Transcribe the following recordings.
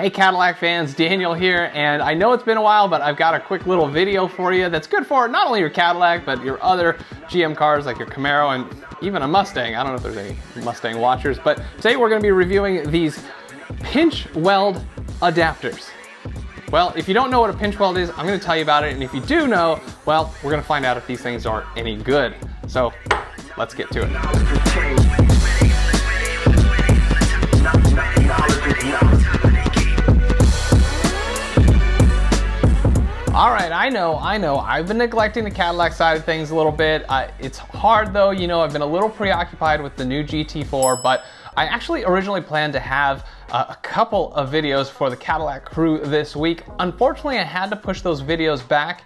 Hey Cadillac fans, Daniel here, and I know it's been a while, but I've got a quick little video for you that's good for not only your Cadillac, but your other GM cars like your Camaro and even a Mustang. I don't know if there's any Mustang watchers, but today we're gonna be reviewing these pinch weld adapters. Well, if you don't know what a pinch weld is, I'm gonna tell you about it, and if you do know, well, we're gonna find out if these things aren't any good. So, let's get to it. All right, I know, I've been neglecting the Cadillac side of things a little bit. It's hard though, you know, I've been a little preoccupied with the new GT4, but I actually originally planned to have a couple of videos for the Cadillac crew this week. Unfortunately, I had to push those videos back,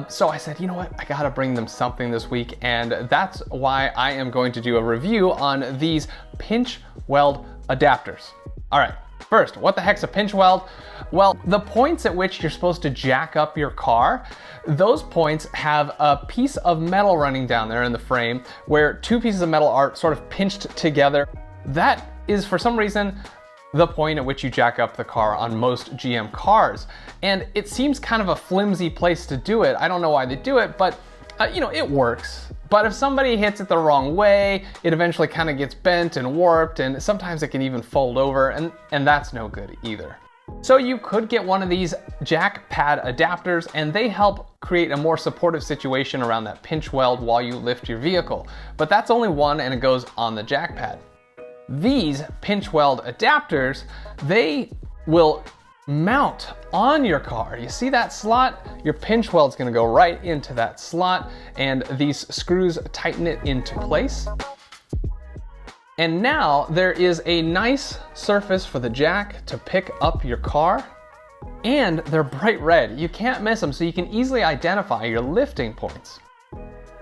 so I said, you know what, I gotta bring them something this week, and that's why I am going to do a review on these pinch weld adapters. All right. First, what the heck's a pinch weld? Well, the points at which you're supposed to jack up your car, those points have a piece of metal running down there in the frame where two pieces of metal are sort of pinched together. That is, for some reason, the point at which you jack up the car on most GM cars. And it seems kind of a flimsy place to do it. I don't know why they do it, but you know, it works. But if somebody hits it the wrong way, it eventually kind of gets bent and warped, and sometimes it can even fold over, and that's no good either. So you could get one of these jack pad adapters, and they help create a more supportive situation around that pinch weld while you lift your vehicle. But that's only one, and it goes on the jack pad. These pinch weld adapters, they will mount on your car. You see that slot? Your pinch weld's gonna go right into that slot, and these screws tighten it into place. And now there is a nice surface for the jack to pick up your car, and they're bright red. You can't miss them, so you can easily identify your lifting points.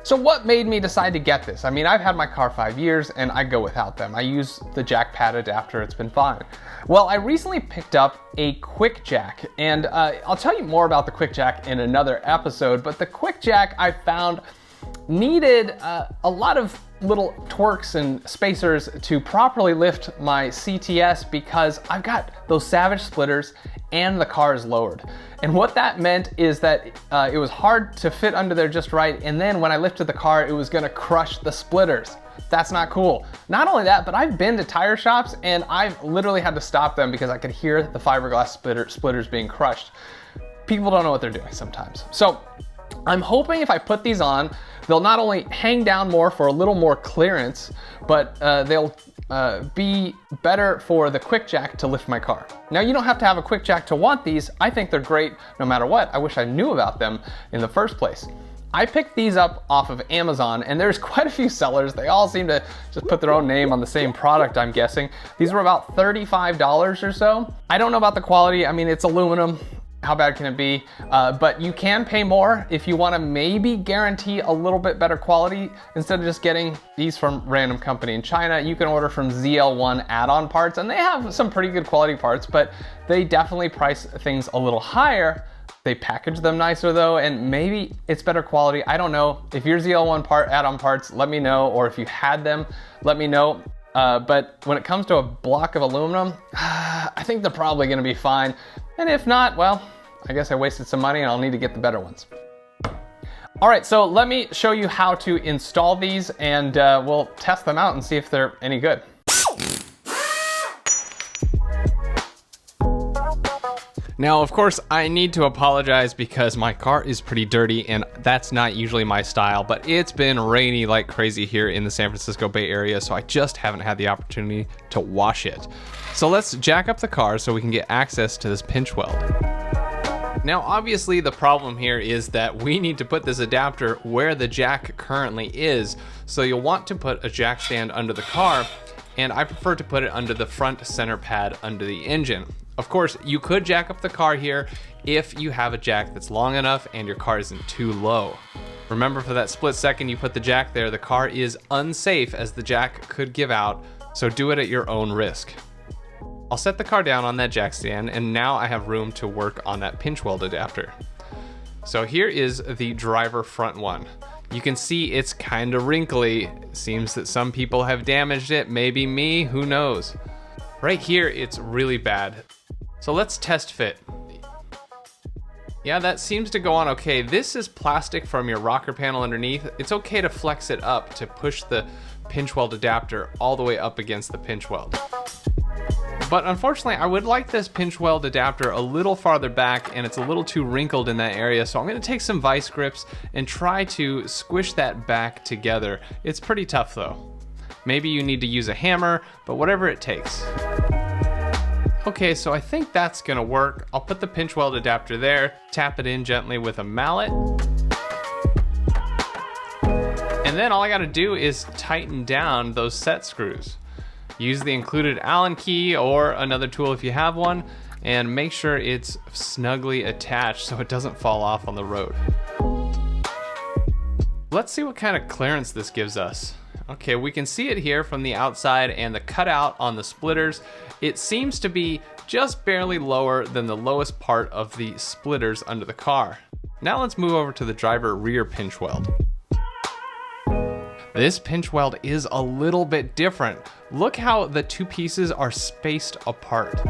So what made me decide to get this? I mean, I've had my car 5 years and I go without them. I use the jack pad adapter, it's been fine. Well, I recently picked up a quick jack, and I'll tell you more about the quick jack in another episode, but the quick jack I found needed a lot of little twerks and spacers to properly lift my CTS because I've got those Savage splitters and the car is lowered. And what that meant is that it was hard to fit under there just right, and then when I lifted the car, it was gonna crush the splitters. That's not cool. Not only that, but I've been to tire shops and I've literally had to stop them because I could hear the fiberglass splitters being crushed. People don't know what they're doing sometimes. So I'm hoping if I put these on, they'll not only hang down more for a little more clearance, but they'll be better for the quick jack to lift my car. Now, you don't have to have a quick jack to want these. I think they're great no matter what. I wish I knew about them in the first place. I picked these up off of Amazon, and there's quite a few sellers. They all seem to just put their own name on the same product, I'm guessing. These were about $35 or so. I don't know about the quality. I mean, it's aluminum. How bad can it be? But you can pay more if you want to maybe guarantee a little bit better quality. Instead of just getting these from random company in China, you can order from ZL1 Add On parts, and they have some pretty good quality parts, but they definitely price things a little higher. They package them nicer though, and maybe it's better quality. I don't know. If you're ZL1 add-on parts, let me know, or if you had them, let me know. But when it comes to a block of aluminum, I think they're probably gonna be fine. And if not, well, I guess I wasted some money and I'll need to get the better ones. All right, so let me show you how to install these, and we'll test them out and see if they're any good. Now, of course, I need to apologize because my car is pretty dirty and that's not usually my style, but it's been rainy like crazy here in the San Francisco Bay Area, so I just haven't had the opportunity to wash it. So let's jack up the car so we can get access to this pinch weld. Now, obviously the problem here is that we need to put this adapter where the jack currently is. So you'll want to put a jack stand under the car, and I prefer to put it under the front center pad under the engine. Of course, you could jack up the car here if you have a jack that's long enough and your car isn't too low. Remember, for that split second you put the jack there, the car is unsafe as the jack could give out, so do it at your own risk. I'll set the car down on that jack stand, and now I have room to work on that pinch weld adapter. So here is the driver front one. You can see it's kind of wrinkly. It seems that some people have damaged it, maybe me, who knows. Right here, it's really bad. So let's test fit. Yeah, that seems to go on okay. This is plastic from your rocker panel underneath. It's okay to flex it up to push the pinch weld adapter all the way up against the pinch weld. But unfortunately, I would like this pinch weld adapter a little farther back, and it's a little too wrinkled in that area. So I'm gonna take some vice grips and try to squish that back together. It's pretty tough though. Maybe you need to use a hammer, but whatever it takes. Okay, so I think that's gonna work. I'll put the pinch weld adapter there, tap it in gently with a mallet. And then all I gotta do is tighten down those set screws. Use the included Allen key or another tool if you have one, and make sure it's snugly attached so it doesn't fall off on the road. Let's see what kind of clearance this gives us. Okay, we can see it here from the outside, and the cutout on the splitters, it seems to be just barely lower than the lowest part of the splitters under the car. Now let's move over to the driver rear pinch weld. This pinch weld is a little bit different. Look how the two pieces are spaced apart.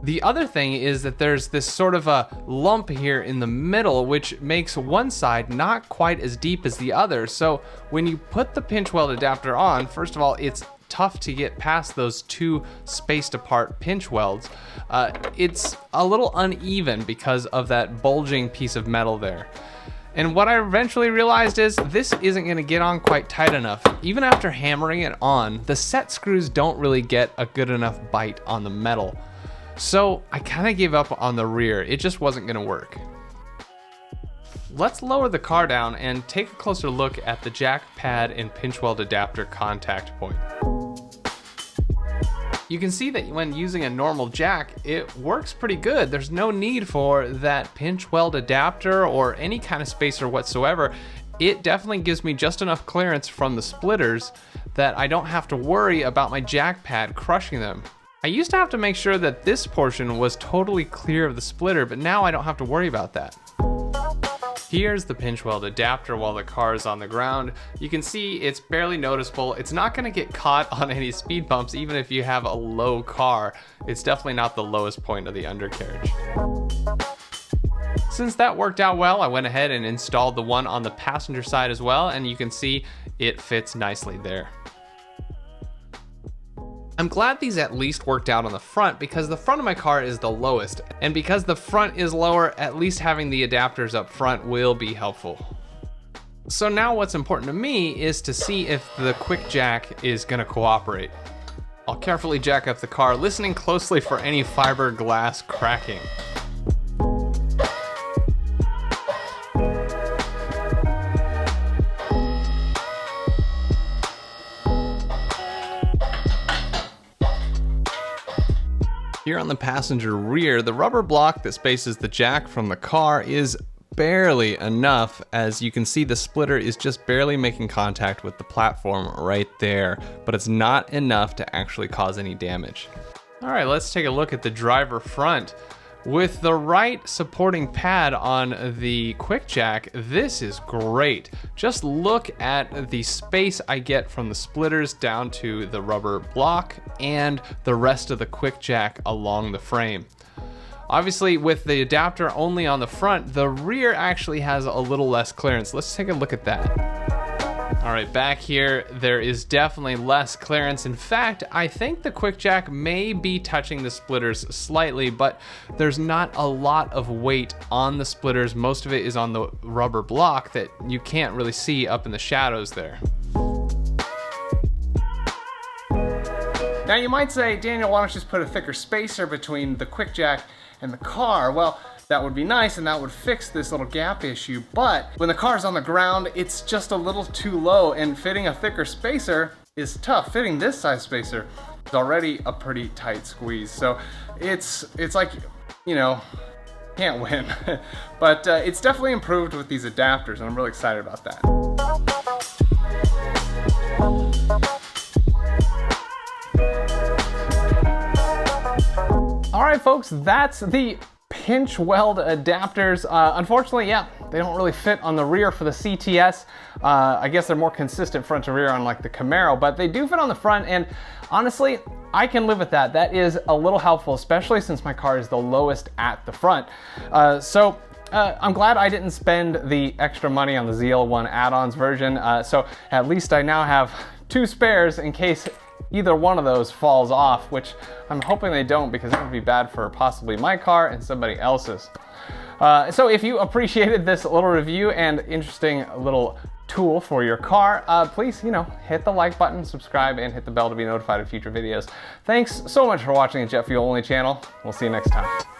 The other thing is that there's this sort of a lump here in the middle, which makes one side not quite as deep as the other. So when you put the pinch weld adapter on, first of all, it's tough to get past those two spaced apart pinch welds. It's a little uneven because of that bulging piece of metal there. And what I eventually realized is this isn't gonna get on quite tight enough. Even after hammering it on, the set screws don't really get a good enough bite on the metal. So I kind of gave up on the rear. It just wasn't gonna work. Let's lower the car down and take a closer look at the jack pad and pinch weld adapter contact point. You can see that when using a normal jack, it works pretty good. There's no need for that pinch weld adapter or any kind of spacer whatsoever. It definitely gives me just enough clearance from the splitters that I don't have to worry about my jack pad crushing them. I used to have to make sure that this portion was totally clear of the splitter, but now I don't have to worry about that. Here's the pinch weld adapter while the car is on the ground. You can see it's barely noticeable. It's not gonna get caught on any speed bumps even if you have a low car. It's definitely not the lowest point of the undercarriage. Since that worked out well, I went ahead and installed the one on the passenger side as well, and you can see it fits nicely there. I'm glad these at least worked out on the front because the front of my car is the lowest. And because the front is lower, at least having the adapters up front will be helpful. So now what's important to me is to see if the quick jack is gonna cooperate. I'll carefully jack up the car, listening closely for any fiberglass cracking. Here on the passenger rear, the rubber block that spaces the jack from the car is barely enough. As you can see, the splitter is just barely making contact with the platform right there, but it's not enough to actually cause any damage. All right, let's take a look at the driver front. With the right supporting pad on the quick jack, this is great. Just look at the space I get from the splitters down to the rubber block and the rest of the quick jack along the frame. Obviously, with the adapter only on the front, the rear actually has a little less clearance. Let's take a look at that. All right, back here, there is definitely less clearance. In fact, I think the quick jack may be touching the splitters slightly, but there's not a lot of weight on the splitters. Most of it is on the rubber block that you can't really see up in the shadows there. Now you might say, Daniel, why don't you just put a thicker spacer between the quick jack and the car? Well, that would be nice and that would fix this little gap issue, but when the car's on the ground, it's just a little too low, and fitting a thicker spacer is tough. Fitting this size spacer is already a pretty tight squeeze. So it's like, you know, can't win. But it's definitely improved with these adapters, and I'm really excited about that. All right, folks, that's the hinge weld adapters. Unfortunately, yeah, they don't really fit on the rear for the CTS. I guess they're more consistent front to rear on like the Camaro, but they do fit on the front, and honestly, I can live with that. That is a little helpful, especially since my car is the lowest at the front. I'm glad I didn't spend the extra money on the ZL1 Add Ons version, so at least I now have 2 spares in case either one of those falls off, which I'm hoping they don't, because that would be bad for possibly my car and somebody else's. So if you appreciated this little review and interesting little tool for your car, please, hit the like button, subscribe, and hit the bell to be notified of future videos. Thanks so much for watching the Jet Fuel Only channel. We'll see you next time.